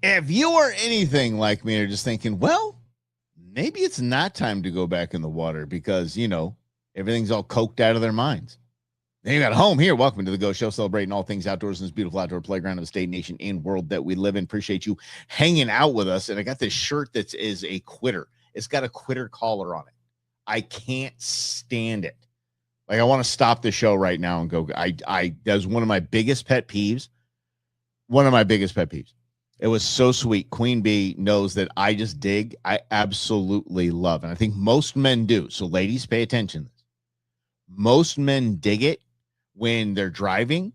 If you are anything like me, or just thinking, well, maybe it's not time to go back in the water because, everything's all coked out of their minds. Then you got home here. Welcome to the Go Show, celebrating all things outdoors in this beautiful outdoor playground of the state, nation, and world that we live in. Appreciate you hanging out with us. And I got this shirt that is a quitter. It's got a quitter collar on it. I can't stand it. Like, I want to stop the show right now and go. That's one of my biggest pet peeves. One of my biggest pet peeves. It was so sweet. Queen Bee knows that I just dig. I absolutely love. And I think most men do. So ladies, pay attention. Most men dig it when they're driving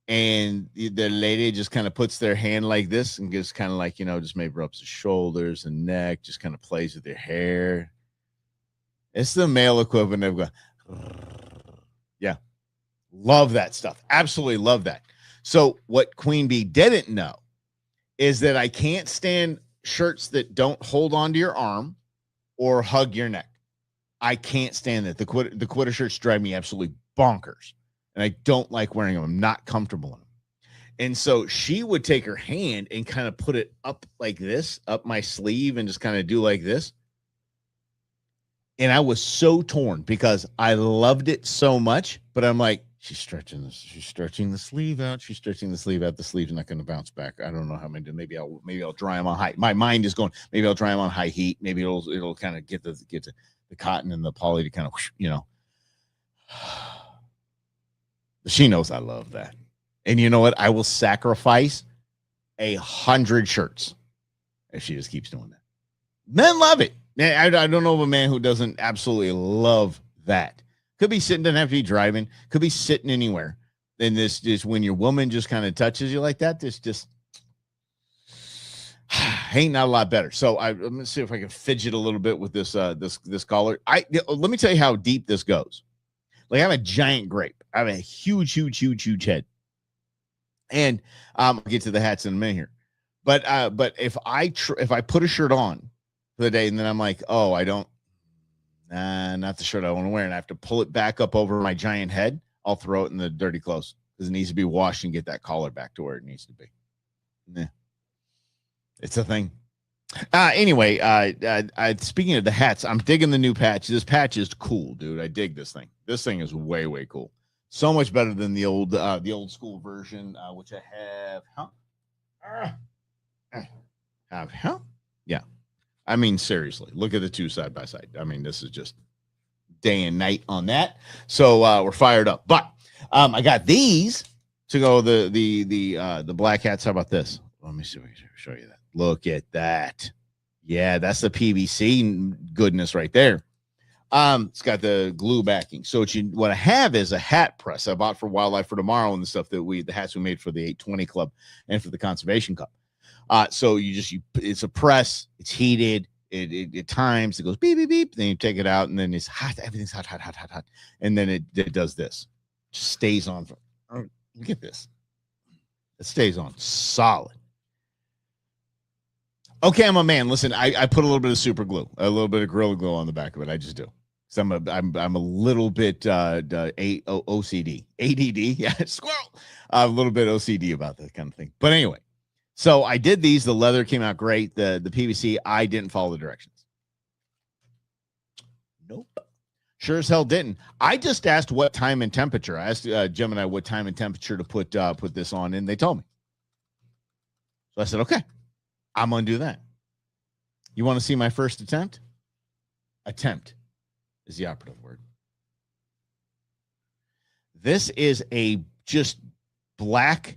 and the lady just kind of puts their hand like this and just kind of like, just maybe rubs the shoulders and neck, just kind of plays with their hair. It's the male equivalent of going, yeah. Love that stuff. Absolutely love that. So what Queen Bee didn't know is that I can't stand shirts that don't hold onto your arm or hug your neck. I can't stand that. The quitter shirts drive me absolutely bonkers. And I don't like wearing them. I'm not comfortable in them. And so she would take her hand and kind of put it up like this, up my sleeve, and just kind of do like this. And I was so torn because I loved it so much, but I'm like, she's stretching the sleeve out. She's stretching the sleeve out. The sleeve's not going to bounce back. I don't know how I'm going to do. Maybe I'll dry them on high. My mind is going, maybe I'll dry them on high heat. Maybe it'll kind of get the cotton and the poly to kind of, She knows I love that. And you know what? I will sacrifice 100 shirts if she just keeps doing that. Men love it. I don't know of a man who doesn't absolutely love that. Could be sitting, doesn't have to be driving. Could be sitting anywhere. And this just when your woman just kind of touches you like that, this just ain't not a lot better. So I'm gonna see if I can fidget a little bit with this this collar. Let me tell you how deep this goes. Like, I have a giant grape. I have a huge head. And I'll get to the hats in a minute here. But if I put a shirt on for the day and then I'm like, oh, I don't, not the shirt I want to wear, and I have to pull it back up over my giant head, I'll throw it in the dirty clothes because it needs to be washed and get that collar back to where it needs to be. Yeah. It's a thing. Anyway, speaking of the hats, I'm digging the new patch. This patch is cool, dude. I dig this thing. This thing is way cool. So much better than the old school version, which I have. Yeah. I mean, seriously, look at the two side by side. I mean, this is just day and night on that. So we're fired up. But I got these to go the black hats. How about this? Let me see if I can show you that. Look at that. Yeah, that's the PVC goodness right there. It's got the glue backing. So what I have is a hat press I bought for Wildlife for Tomorrow and the stuff the hats we made for the 820 Club and for the Conservation Cup. So it's a press, it's heated, it times, it goes beep, beep, beep. Then you take it out and then it's hot. Everything's hot. And then it does this. Just stays on. Look at this. It stays on solid. Okay, I'm a man. Listen, I put a little bit of super glue, a little bit of Gorilla Glue on the back of it. I just do. So I'm a little bit OCD, ADD, yeah, squirrel. A little bit OCD about that kind of thing. But anyway, so I did these. The leather came out great. The PVC, I didn't follow the directions. Nope. Sure as hell didn't. I just asked what time and temperature. I asked Gemini what time and temperature to put this on, and they told me. So I said, okay. I'm going to do that. You want to see my first attempt? Attempt is the operative word. This is a just black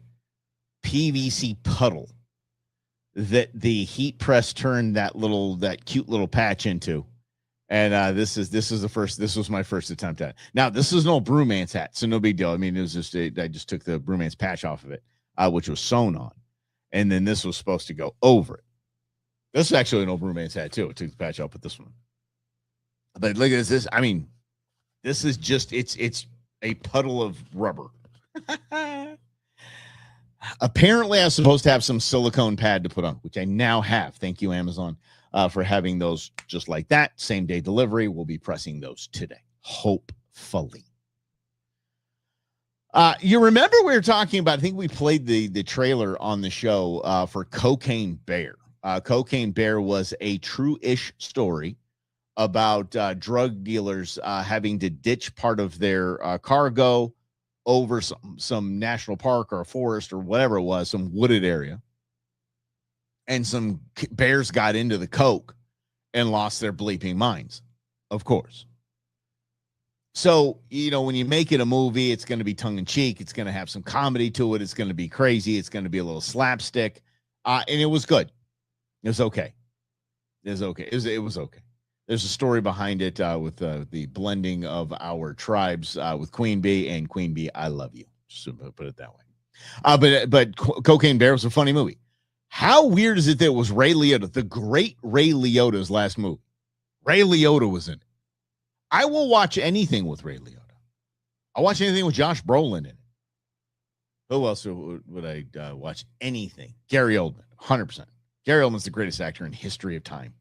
PVC puddle that the heat press turned that cute little patch into. And this was my first attempt at it. Now, this is no Brewman's hat, so no big deal. I mean, it was just I just took the Brewman's patch off of it, which was sewn on. And then this was supposed to go over it. This is actually an old Brewman's hat, too. I took the patch off with this one. But look at this. I mean, this is just, it's a puddle of rubber. Apparently, I was supposed to have some silicone pad to put on, which I now have. Thank you, Amazon, for having those just like that. Same day delivery. We'll be pressing those today, hopefully. You remember we were talking about, I think we played the trailer on the show for Cocaine Bear. Cocaine Bear was a true-ish story about drug dealers having to ditch part of their cargo over some national park or a forest or whatever it was, some wooded area. And some bears got into the coke and lost their bleeping minds, of course. So, when you make it a movie, it's going to be tongue in cheek. It's going to have some comedy to it. It's going to be crazy. It's going to be a little slapstick. And it was good. It was okay. It was okay. It was okay. There's a story behind it with the blending of our tribes with Queen Bee, and Queen Bee, I love you. Just to put it that way. But Cocaine Bear was a funny movie. How weird is it that it was Ray Liotta, the great Ray Liotta's last movie? Ray Liotta was in it. I will watch anything with Ray Liotta. I'll watch anything with Josh Brolin in it. Who else would I watch anything? Gary Oldman, 100%. Gary Oldman's the greatest actor in history of time.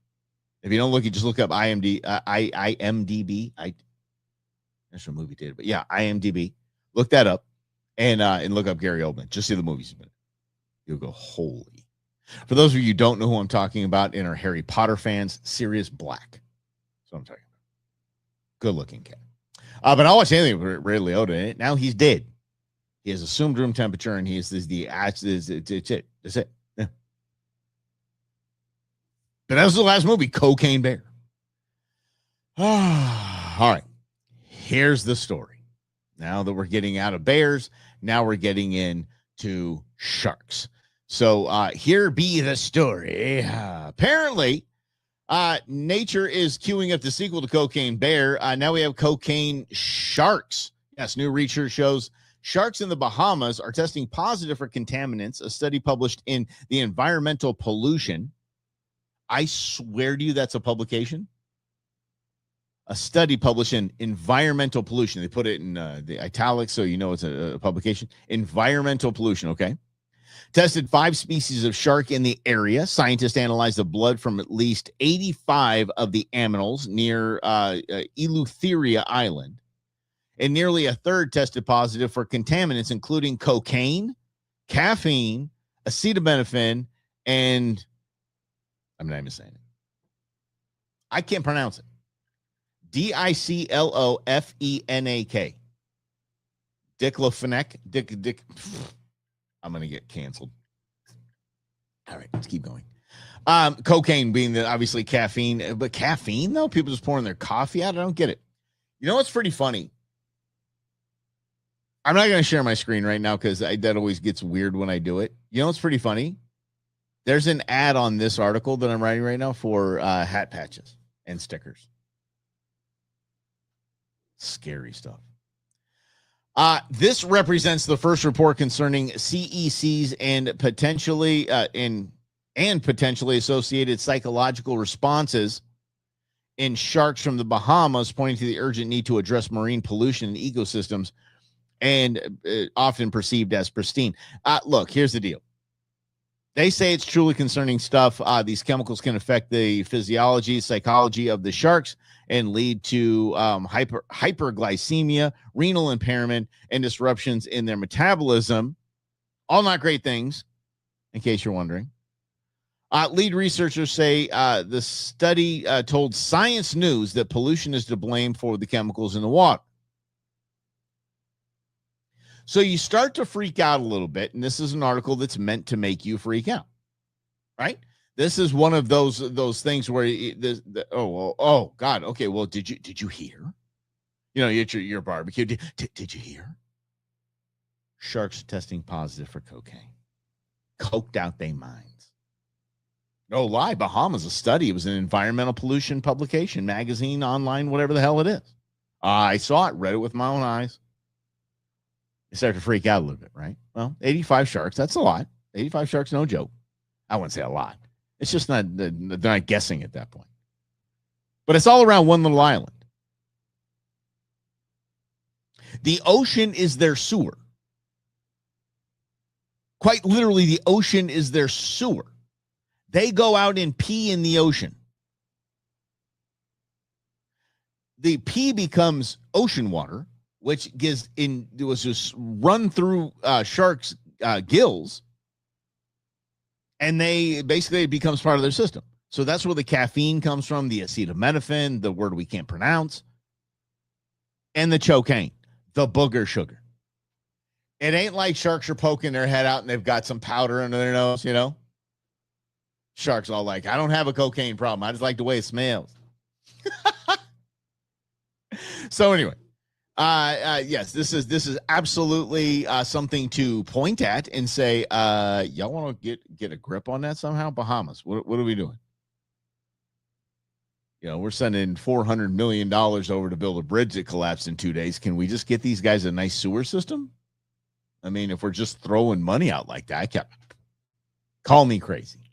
If you don't look, you just look up IMDb. That's what movie did, but yeah, IMDb. Look that up and look up Gary Oldman. Just see the movies he's been in. You'll go, holy. For those of you who don't know who I'm talking about and are Harry Potter fans, Sirius Black. That's what I'm talking about. Good looking cat. But I'll watch anything with Ray Liotta in it. Now he's dead. He has assumed room temperature, and it's it. That's it. Yeah. But that was the last movie, Cocaine Bear. All right. Here's the story. Now that we're getting out of bears, now we're getting into sharks. So here be the story. Apparently, Nature is queuing up the sequel to Cocaine Bear. Now we have cocaine sharks. Yes, new research shows sharks in the Bahamas are testing positive for contaminants. A study published in the Environmental Pollution. I swear to you, that's a publication. A study published in Environmental Pollution. They put it in the italics, so you know it's a publication. Environmental Pollution, okay. Tested 5 species of shark in the area. Scientists analyzed the blood from at least 85 of the aminals near Eleutheria Island. And nearly a third tested positive for contaminants, including cocaine, caffeine, acetaminophen, and I'm not even saying it. I can't pronounce it. Diclofenak. Diclofenac. I'm going to get canceled. All right, let's keep going. Cocaine being obviously caffeine, but caffeine though, people just pouring their coffee out. I don't get it. You know what's pretty funny? I'm not going to share my screen right now because that always gets weird when I do it. You know what's pretty funny? There's an ad on this article that I'm writing right now for hat patches and stickers. Scary stuff. This represents the first report concerning CECs and potentially potentially associated psychological responses in sharks from the Bahamas, pointing to the urgent need to address marine pollution in ecosystems and often perceived as pristine. Look, here's the deal. They say it's truly concerning stuff. These chemicals can affect the physiology, psychology of the sharks and lead to hyperglycemia, renal impairment, and disruptions in their metabolism. All not great things, in case you're wondering. Lead researchers say the study told Science News that pollution is to blame for the chemicals in the water. So you start to freak out a little bit, and this is an article that's meant to make you freak out, right? This is one of those things where oh God, okay, well, did you hear? You know, your barbecue. Did you hear? Sharks testing positive for cocaine, coked out their minds. No lie, Bahamas, a study. It was an environmental pollution publication, magazine, online, whatever the hell it is. I saw it, read it with my own eyes. You start to freak out a little bit, right? Well, 85 sharks, that's a lot. 85 sharks, no joke. I wouldn't say a lot. It's just not, they're not guessing at that point. But it's all around one little island. The ocean is their sewer. Quite literally, the ocean is their sewer. They go out and pee in the ocean. The pee becomes ocean water. which it was just run through sharks' gills, and they basically it becomes part of their system. So that's where the caffeine comes from, the acetaminophen, the word we can't pronounce, and the cocaine, the booger sugar. It ain't like sharks are poking their head out and they've got some powder under their nose, you know? Sharks all like, I don't have a cocaine problem. I just like the way it smells. So anyway, yes, this is absolutely something to point at and say, y'all want to get a grip on that somehow? Bahamas, what are we doing? You know, we're sending $400 million over to build a bridge that collapsed in 2 days. Can we just get these guys a nice sewer system? I mean, if we're just throwing money out like that, call me crazy.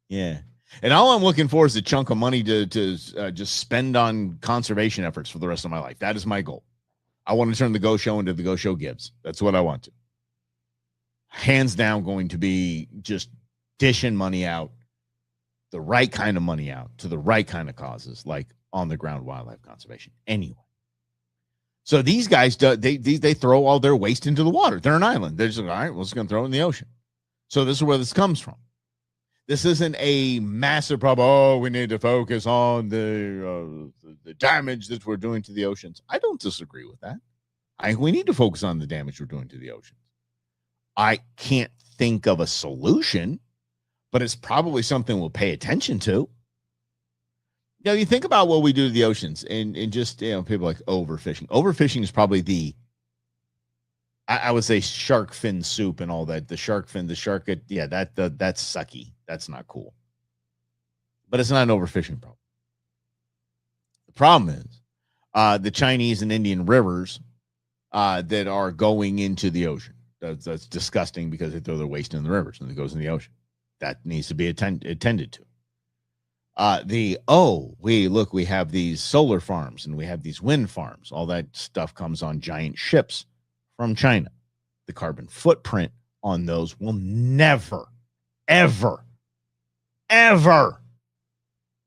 Yeah. And all I'm looking for is a chunk of money to just spend on conservation efforts for the rest of my life. That is my goal. I want to turn the Go Show into the Go Show Gives. That's what I want to. Hands down going to be just dishing money out, the right kind of money out to the right kind of causes, like on the ground wildlife conservation. Anyway. So these guys, they throw all their waste into the water. They're an island. They're just like, all right, we're just going to throw it in the ocean. So this is where this comes from. This isn't a massive problem. Oh, we need to focus on the damage that we're doing to the oceans. I don't disagree with that. I think we need to focus on the damage we're doing to the oceans. I can't think of a solution, but it's probably something we'll pay attention to. You know, you think about what we do to the oceans and just, you know, people like overfishing. Overfishing is probably I would say shark fin soup and all that. The shark fin, that's sucky. That's not cool. But it's not an overfishing problem. The problem is the Chinese and Indian rivers that are going into the ocean. That's disgusting because they throw their waste in the rivers and it goes in the ocean. That needs to be attended to. We have these solar farms and we have these wind farms. All that stuff comes on giant ships from China. The carbon footprint on those will never, ever, ever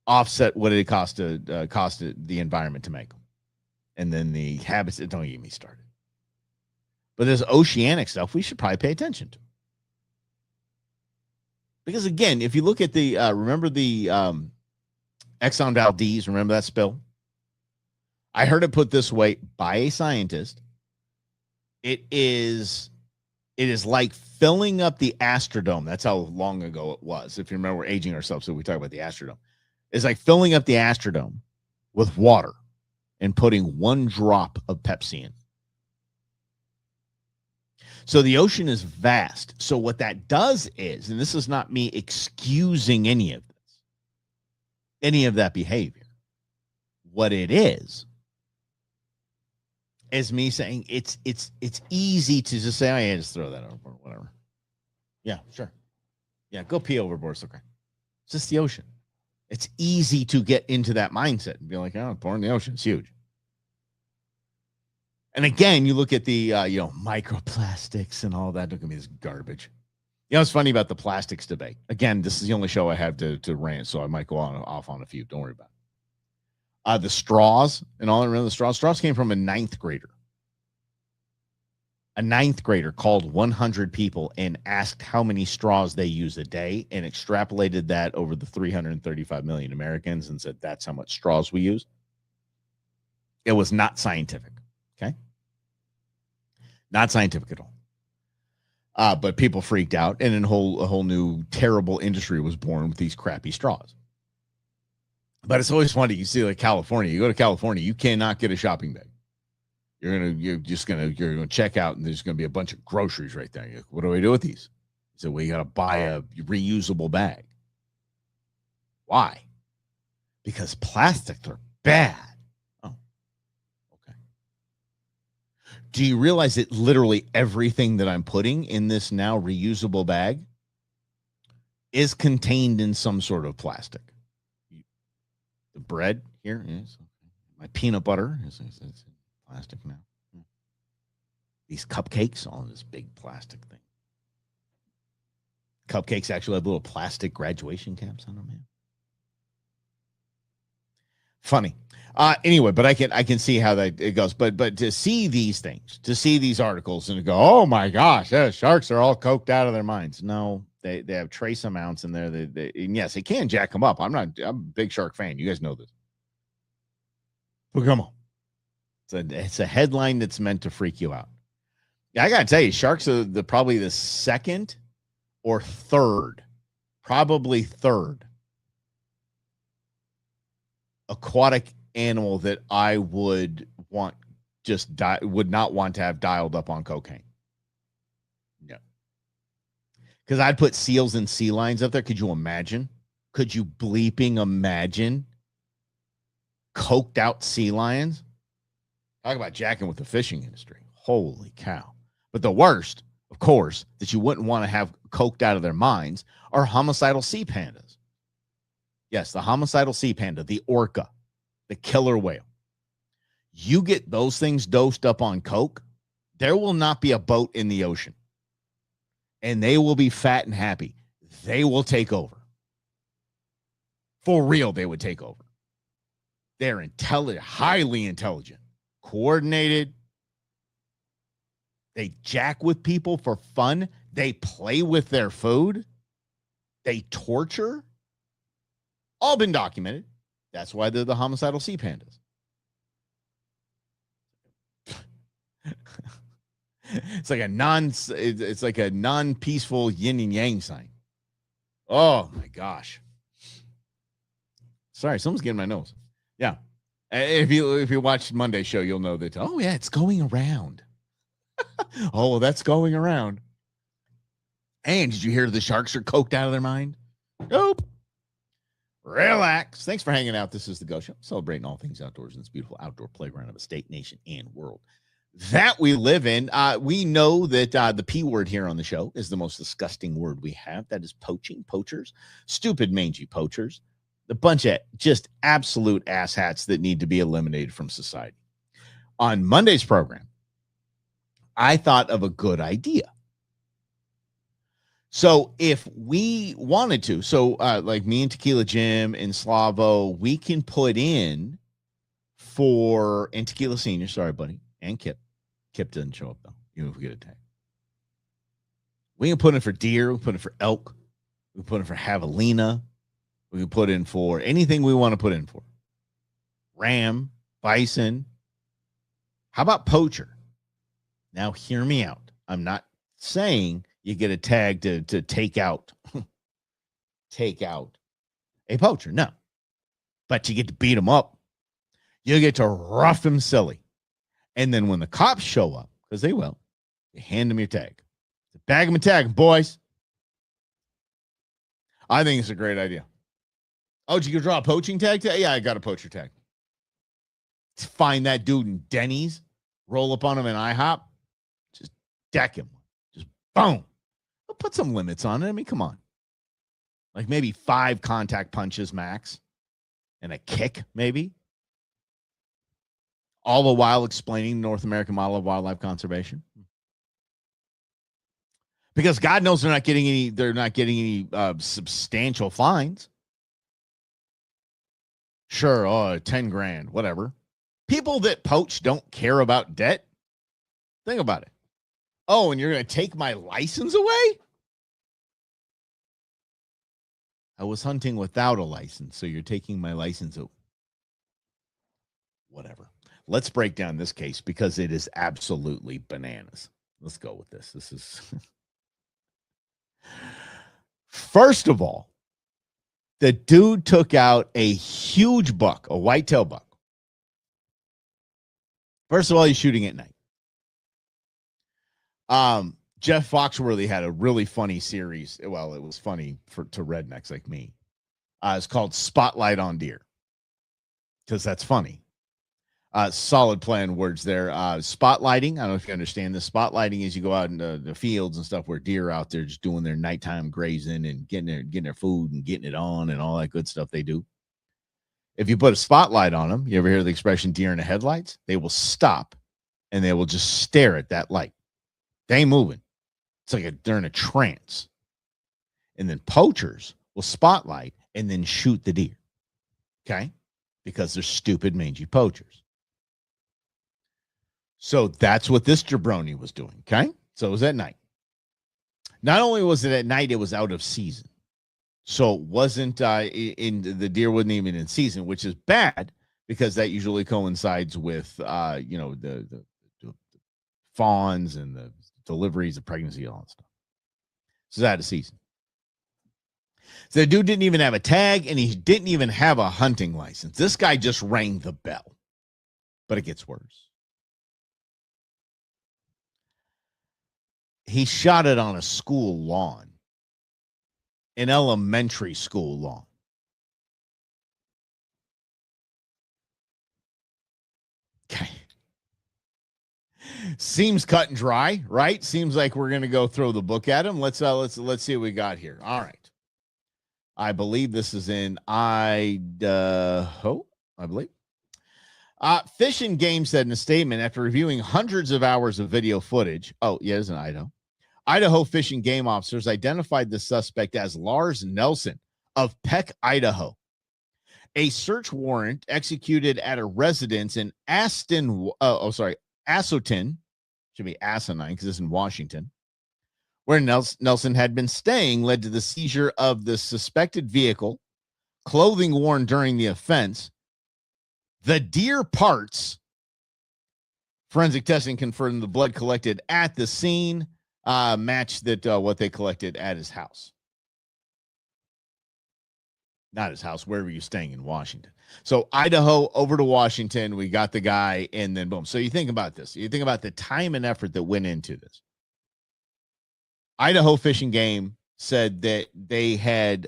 offset what it cost the environment to make them. And then the habits, don't get me started. But there's oceanic stuff we should probably pay attention to. Because again, if you look at the, remember the Exxon Valdez, remember that spill? I heard it put this way by a scientist. It is like filling up the Astrodome. That's how long ago it was. If you remember, we're aging ourselves, so we talk about the Astrodome. It's like filling up the Astrodome with water and putting one drop of Pepsi in. So the ocean is vast. So what that does is, and this is not me excusing any of that behavior. What it is me saying it's easy to just say, oh yeah, just throw that over or whatever. Yeah, sure. Yeah, go pee overboard. It's okay. It's just the ocean. It's easy to get into that mindset and be like, oh, pour in the ocean. It's huge. And again, you look at the microplastics and all that. Look at me, this garbage. You know, it's funny about the plastics debate. Again, this is the only show I have to rant, so I might go off on a few. Don't worry about it. The straws and all that. Remember the straws? Straws came from a ninth grader. A ninth grader called 100 people and asked how many straws they use a day and extrapolated that over the 335 million Americans and said, that's how much straws we use. It was not scientific. Okay. Not scientific at all. But people freaked out and a whole new terrible industry was born with these crappy straws. But it's always funny. You see, like California, you go to California, you cannot get a shopping bag. You're gonna check out, and there's gonna be a bunch of groceries right there. Like, what do we do with these? So we gotta buy a reusable bag. Why? Because plastics are bad. Oh, okay. Do you realize that literally everything that I'm putting in this now reusable bag is contained in some sort of plastic? The bread here is my peanut butter is plastic now. These cupcakes, all this big plastic thing. Cupcakes actually have little plastic graduation caps on them. Man. Funny. Anyway, but I can see how that it goes. But to see these things, to see these articles and to go, oh my gosh, yeah, sharks are all coked out of their minds. No, they have trace amounts in there. And yes, it can jack them up. I'm a big shark fan. You guys know this. But come on. It's a headline that's meant to freak you out. Yeah, I gotta tell you, sharks are probably the second or third, probably third aquatic animal that I would not want to have dialed up on cocaine. Yeah. Because I'd put seals and sea lions up there. Could you imagine? Could you bleeping imagine coked out sea lions? Talk about jacking with the fishing industry. Holy cow. But the worst, of course, that you wouldn't want to have coked out of their minds are homicidal sea pandas. Yes, the homicidal sea panda, the orca, the killer whale. You get those things dosed up on coke, there will not be a boat in the ocean. And they will be fat and happy. They will take over. For real, they would take over. They're intelligent, highly intelligent, coordinated. They jack with people for fun. They play with their food. They torture. All been documented. That's why they're the homicidal sea pandas. It's like a non-peaceful yin and yang sign. Oh my gosh. Sorry, someone's getting my nose. Yeah. If you watch Monday's show, you'll know that, oh yeah, it's going around. Oh, that's going around. And did you hear the sharks are coked out of their mind? Nope. Relax. Thanks for hanging out. This is the Go Show, celebrating all things outdoors in this beautiful outdoor playground of a state, nation, and world that we live in. We know that the P word here on the show is the most disgusting word we have. That is poaching, poachers, stupid, mangy poachers, the bunch of just absolute asshats that need to be eliminated from society. On Monday's program, I thought of a good idea. So if we wanted to, like me and Tequila Jim and Slavo, we can put in and Tequila Senior, sorry, buddy, and Kip. Kip doesn't show up, though, even if we get a tag. We can put in for deer. We can put in for elk. We can put in for javelina. We can put in for anything we want to put in for. Ram, bison. How about poacher? Now, hear me out. I'm not saying you get a tag to take out a poacher. No. But you get to beat them up. You get to rough them silly. And then when the cops show up, because they will, you hand them your tag. Bag them and tag them, boys. I think it's a great idea. Oh, did you draw a poaching tag? Yeah, I got a poacher tag. Find that dude in Denny's, roll up on him in IHOP, just deck him. Just boom. I'll put some limits on it. I mean, come on. Like maybe 5 contact punches max and a kick, maybe. All the while explaining the North American model of wildlife conservation. Because God knows they're not getting any substantial fines. Sure, 10 grand, whatever. People that poach don't care about debt. Think about it. Oh, and you're going to take my license away? I was hunting without a license, so you're taking my license away. Whatever. Let's break down this case because it is absolutely bananas. Let's go with this. This is... First of all, the dude took out a huge buck, a whitetail buck. First of all, he's shooting at night. Jeff Foxworthy had a really funny series. Well, it was funny to rednecks like me. It's called Spotlight on Deer because that's funny. Solid play on words there. Spotlighting. I don't know if you understand this. Spotlighting is you go out in the fields and stuff where deer are out there just doing their nighttime grazing and getting their food and getting it on and all that good stuff they do. If you put a spotlight on them, you ever hear the expression deer in the headlights? They will stop and they will just stare at that light. They ain't moving. It's like they're in a trance. And then poachers will spotlight and then shoot the deer. Okay? because they're stupid, mangy poachers. So that's what this jabroni was doing, okay? So it was at night. Not only was it at night, it was out of season. So it wasn't the deer wasn't even in season, which is bad because that usually coincides with the fawns and the deliveries of pregnancy and all that stuff. So it's out of season. So the dude didn't even have a tag and he didn't even have a hunting license. This guy just rang the bell. But it gets worse. He shot it on a school lawn, an elementary school lawn. Okay. Seems cut and dry, right? Seems like we're going to go throw the book at him. Let's see what we got here. All right. I believe this is in Idaho, I believe. Fish and Game said in a statement after reviewing hundreds of hours of video footage. Oh, yeah, it's in Idaho. Idaho Fish and Game officers identified the suspect as Lars Nelson of Peck, Idaho. A search warrant executed at a residence in Assotin, should be Asinine because it's in Washington, where Nelson had been staying, led to the seizure of the suspected vehicle, clothing worn during the offense, the deer parts. Forensic testing confirmed the blood collected at the scene matched what they collected at his house. Not his house, wherever you're staying in Washington. So Idaho over to Washington, we got the guy, and then boom. So you think about this. You think about the time and effort that went into this. Idaho Fish and Game said that they had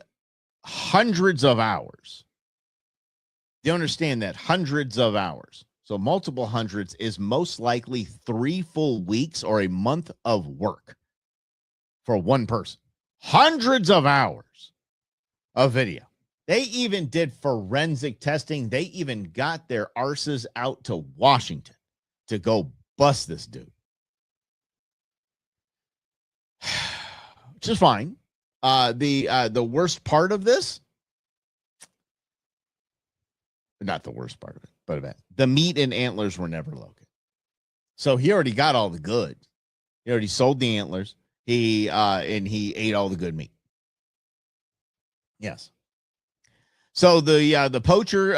hundreds of hours. You understand that hundreds of hours. So multiple hundreds is most likely 3 full weeks or a month of work for one person. Hundreds of hours of video. They even did forensic testing. They even got their arses out to Washington to go bust this dude. Which is fine. The worst part of this, not the worst part of it, but the meat and antlers were never located. So he already got all the goods. He already sold the antlers. He ate all the good meat. Yes. So the poacher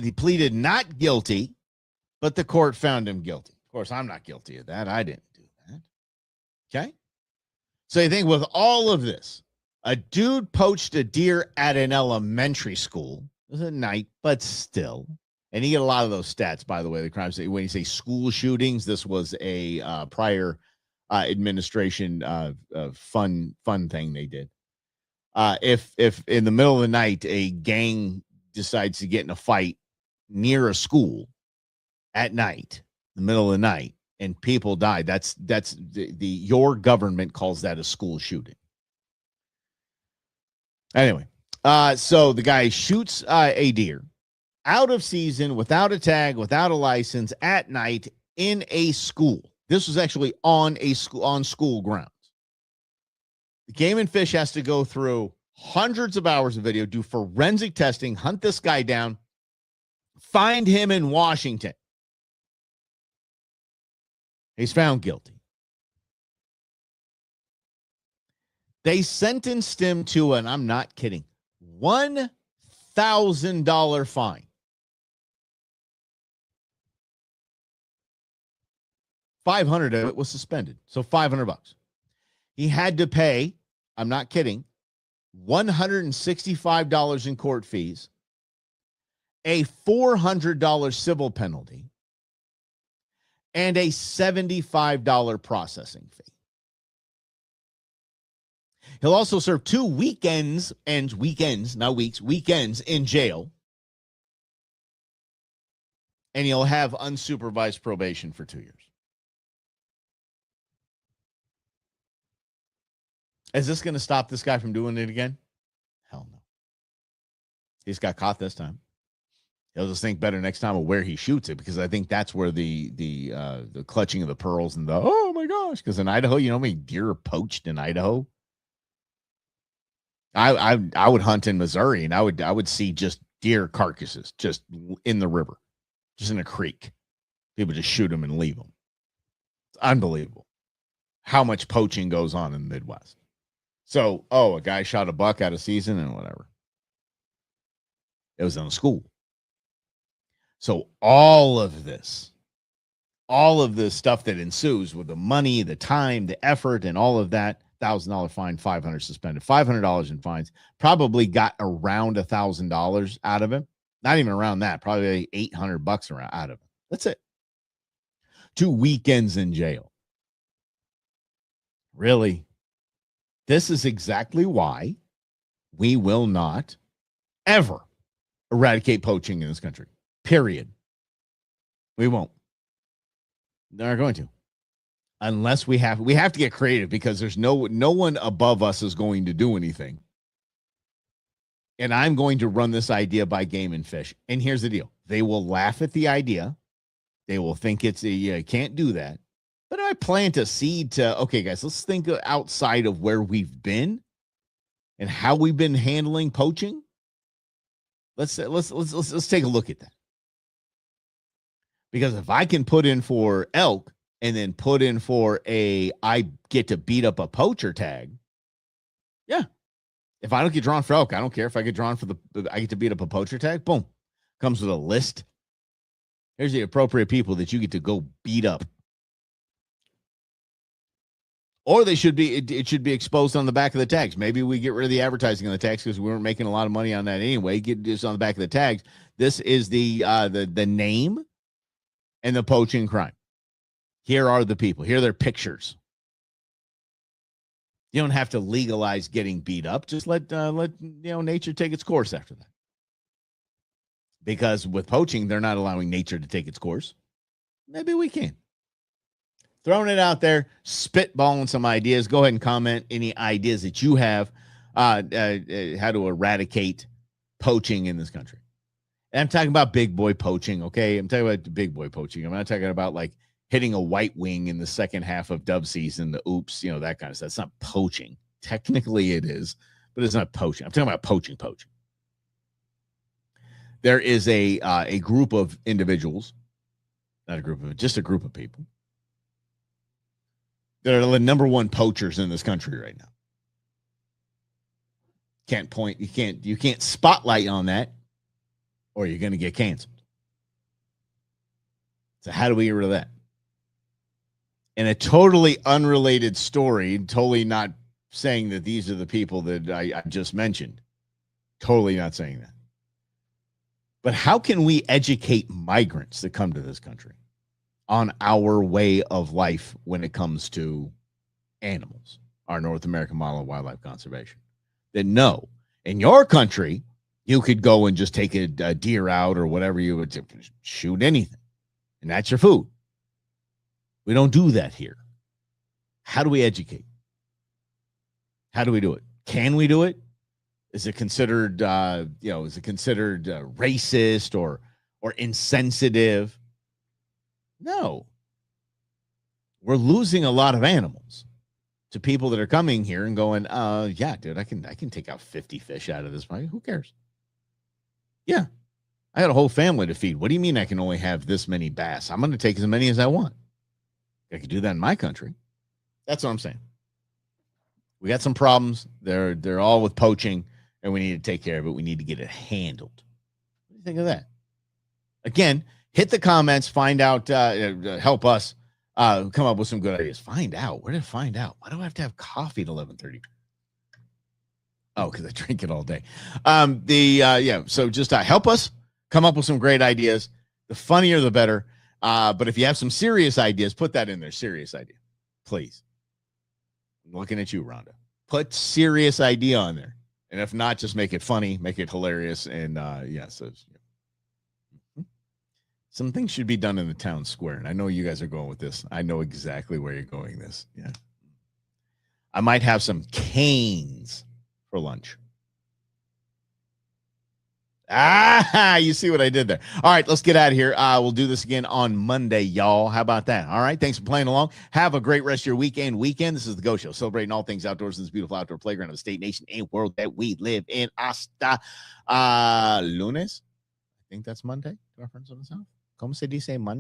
he pleaded not guilty, but the court found him guilty. Of course, I'm not guilty of that. I didn't do that. Okay. So you think with all of this, a dude poached a deer at an elementary school. It was at night, but still. And you get a lot of those stats, by the way, the crimes. When you say school shootings, this was a prior administration fun thing they did. If in the middle of the night, a gang decides to get in a fight near a school at night, the middle of the night, and people die, that's your government calls that a school shooting. Anyway, so the guy shoots a deer out of season, without a tag, without a license, at night in a school. This was actually on school grounds. The Game and Fish has to go through hundreds of hours of video, do forensic testing, hunt this guy down, find him in Washington. He's found guilty. They sentenced him to, and I'm not kidding, $1,000 fine. $500 of it was suspended. So $500. He had to pay, I'm not kidding, $165 in court fees, a $400 civil penalty, and a $75 processing fee. He'll also serve 2 weekends in jail. And he'll have unsupervised probation for 2 years. Is this going to stop this guy from doing it again? Hell no. He's got caught this time. He'll just think better next time of where he shoots it, because I think that's where the clutching of the pearls and the, oh my gosh, because in Idaho, you know how many deer are poached in Idaho? I would hunt in Missouri, and I would see just deer carcasses just in the river, just in a creek. People just shoot them and leave them. It's unbelievable how much poaching goes on in the Midwest. So, a guy shot a buck out of season and whatever. It was in a school. So all of this stuff that ensues with the money, the time, the effort, and all of that, $1,000 fine, $500 suspended, $500 in fines, probably got around $1,000 out of him. Not even around that, probably $800 around out of him. That's it. 2 weekends in jail. Really? This is exactly why we will not ever eradicate poaching in this country. Period. We won't. They're not going to. Unless we have to get creative, because there's no one above us is going to do anything. And I'm going to run this idea by Game and Fish. And here's the deal. They will laugh at the idea. They will think you can't do that. But I plant a seed to, okay, guys, let's think outside of where we've been and how we've been handling poaching. Let's take a look at that. Because if I can put in for elk and then put in for I get to beat up a poacher tag, yeah. If I don't get drawn for elk, I don't care. If I get drawn for I get to beat up a poacher tag, boom. Comes with a list. Here's the appropriate people that you get to go beat up. Or it should be exposed on the back of the tags. Maybe we get rid of the advertising on the tags because we weren't making a lot of money on that anyway. Get this on the back of the tags. This is the name and the poaching crime. Here are the people. Here are their pictures. You don't have to legalize getting beat up. Just let nature take its course after that. Because with poaching, they're not allowing nature to take its course. Maybe we can. Throwing it out there, spitballing some ideas. Go ahead and comment any ideas that you have how to eradicate poaching in this country. And I'm talking about big boy poaching, okay? I'm talking about big boy poaching. I'm not talking about like hitting a white wing in the second half of dove season, the oops, that kind of stuff. It's not poaching. Technically it is, but it's not poaching. I'm talking about poaching. There is a group of individuals, just a group of people that are the number one poachers in this country right now. You can't spotlight on that, or you're going to get canceled. So how do we get rid of that? In a totally unrelated story, totally not saying that these are the people that I just mentioned. Totally not saying that. But how can we educate migrants that come to this country on our way of life when it comes to animals, our North American model of wildlife conservation? That no, in your country, you could go and just take a deer out or whatever you would shoot anything, and that's your food. We don't do that here. How do we educate? How do we do it? Can we do it? Is it considered, racist or insensitive? No. We're losing a lot of animals to people that are coming here and going, yeah, dude, I can take out 50 fish out of this. Who cares? Yeah. I got a whole family to feed. What do you mean I can only have this many bass? I'm going to take as many as I want. I could do that in my country. That's what I'm saying. We got some problems. They're all with poaching, and we need to take care of it. We need to get it handled. What do you think of that? Again, hit the comments, find out, help us come up with some good ideas. Find out. Where did I find out? Why do I have to have coffee at 11:30? Oh, because I drink it all day. So just help us come up with some great ideas. The funnier, the better. But if you have some serious ideas, put that in there. Serious idea, please. I'm looking at you, Rhonda. Put serious idea on there. And if not, just make it funny, make it hilarious. And some things should be done in the town square. And I know you guys are going with this. I know exactly where you're going this. Yeah. I might have some canes for lunch. You see what I did there. All right, let's get out of here. We'll do this again on Monday, y'all. How about that? All right, thanks for playing along. Have a great rest of your weekend. This is the Go Show, celebrating all things outdoors in this beautiful outdoor playground of the state, nation, and world that we live in. Hasta lunes. I think that's Monday. To our friends on the south. Como se dice Monday?